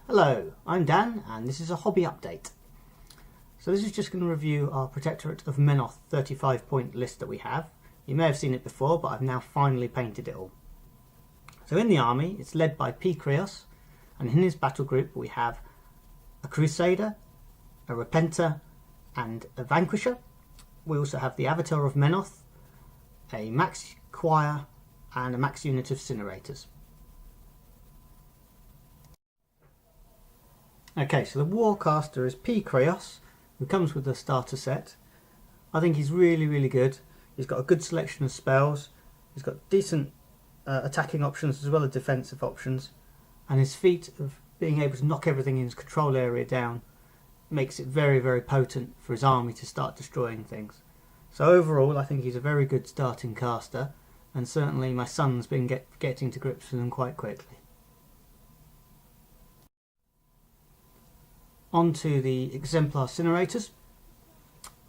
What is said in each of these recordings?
Hello, I'm Dan and this is a hobby update. So this is just going to review our Protectorate of Menoth 35 point list that we have. You may have seen it before, but I've now finally painted it all. So in the army it's led by P. Krios, and in his battle group we have a Crusader, a Repenter and a Vanquisher. We also have the Avatar of Menoth, a max choir and a max unit of Incinerators. Okay, so the Warcaster is P. Krios, who comes with the starter set. I think he's really good. He's got a good selection of spells. He's got decent attacking options as well as defensive options. And his feat of being able to knock everything in his control area down makes it very potent for his army to start destroying things. So overall I think he's a very good starting caster, and certainly my son's been getting to grips with him quite quickly. On to the exemplar Incinerators.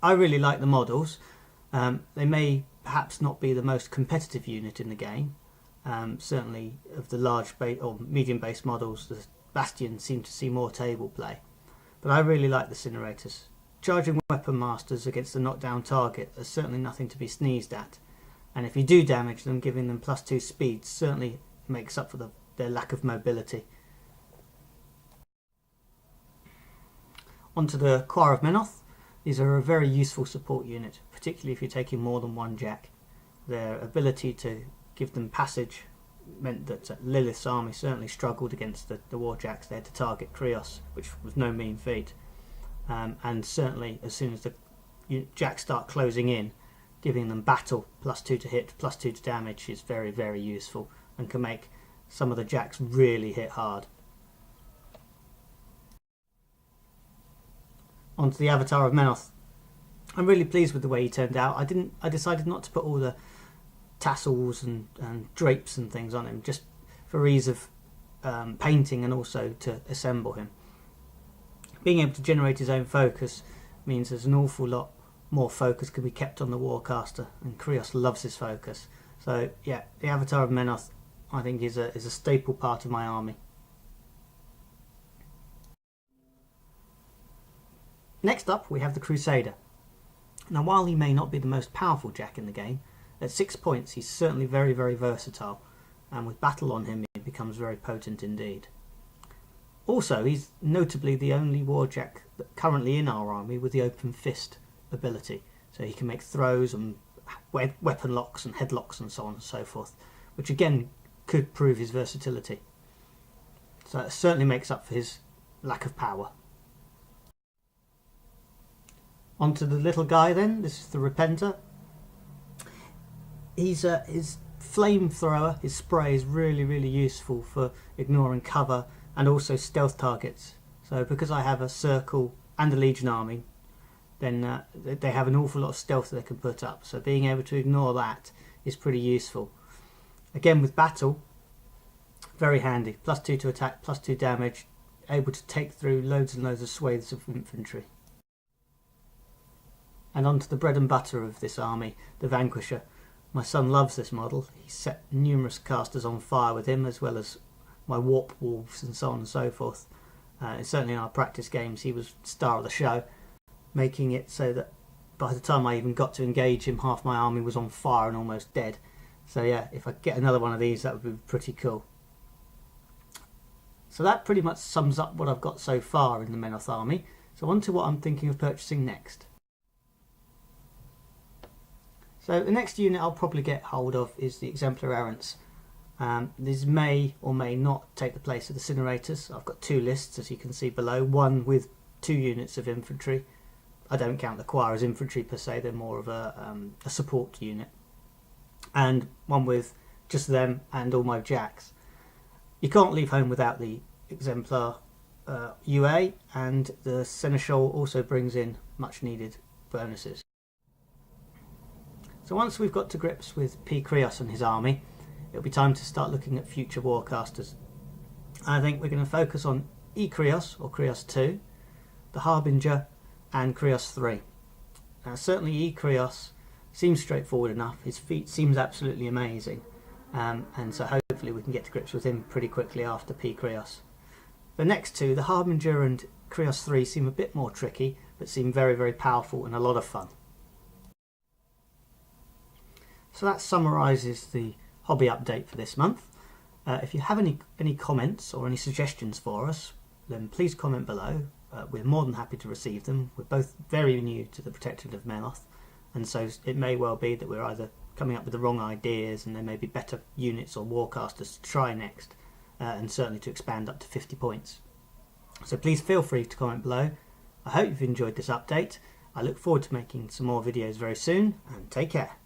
I really like the models. They may perhaps not be the most competitive unit in the game. Certainly of the large or medium base models, the Bastions seem to see more table play. But I really like the Incinerators. Charging weapon masters against a knockdown target is certainly nothing to be sneezed at. And if you do damage them, giving them +2 speed certainly makes up for their lack of mobility. Onto the Choir of Menoth. These are a very useful support unit, particularly if you're taking more than one Jack. Their ability to give them passage meant that Lilith's army certainly struggled against the Warjacks. They had to target Krios, which was no mean feat. And certainly as soon as the Jacks start closing in, giving them battle, +2 to hit, +2 to damage is very useful and can make some of the Jacks really hit hard. Onto the Avatar of Menoth. I'm really pleased with the way he turned out. I decided not to put all the tassels and drapes and things on him, just for ease of painting and also to assemble him. Being able to generate his own focus means there's an awful lot more focus can be kept on the Warcaster, and Krios loves his focus. So yeah, the Avatar of Menoth I think is a staple part of my army. Next up we have the Crusader. Now while he may not be the most powerful Jack in the game, at 6 points he's certainly very versatile, and with battle on him he becomes very potent indeed. Also he's notably the only Warjack currently in our army with the open fist ability, so he can make throws and weapon locks and headlocks and so on and so forth, which again could prove his versatility. So it certainly makes up for his lack of power. Onto the little guy then. This is the Repenter. His flamethrower, his spray, is really useful for ignoring cover and also stealth targets. So because I have a circle and a legion army, then they have an awful lot of stealth that they can put up. So being able to ignore that is pretty useful. Again with battle, very handy. +2 to attack, +2 damage, able to take through loads and loads of swathes of infantry. And on to the bread and butter of this army, the Vanquisher. My son loves this model. He set numerous casters on fire with him, as well as my warp wolves and so on and so forth. And certainly in our practice games he was star of the show, making it so that by the time I even got to engage him, half my army was on fire and almost dead. So yeah, if I get another one of these, that would be pretty cool. So that pretty much sums up what I've got so far in the Menoth army. So on to what I'm thinking of purchasing next. So the next unit I'll probably get hold of is the Exemplar Errants. These may or may not take the place of the Incinerators. I've got 2 lists, as you can see below, one with 2 units of infantry. I don't count the choir as infantry per se, they're more of a support unit. And one with just them and all my Jacks. You can't leave home without the Exemplar UA, and the Seneschal also brings in much needed bonuses. So once we've got to grips with P. Krios and his army, it'll be time to start looking at future Warcasters. I think we're going to focus on E. Krios, or Krios 2, the Harbinger, and Krios 3. Now certainly E. Krios seems straightforward enough, his feat seems absolutely amazing, and so hopefully we can get to grips with him pretty quickly after P. Krios. The next two, the Harbinger and Krios 3, seem a bit more tricky, but seem very, very powerful and a lot of fun. So that summarises the hobby update for this month. If you have any comments or any suggestions for us, then please comment below. We're more than happy to receive them. We're both very new to the Protectorate of Menoth, and so it may well be that we're either coming up with the wrong ideas and there may be better units or warcasters to try next, and certainly to expand up to 50 points. So please feel free to comment below. I hope you've enjoyed this update. I look forward to making some more videos very soon, and take care.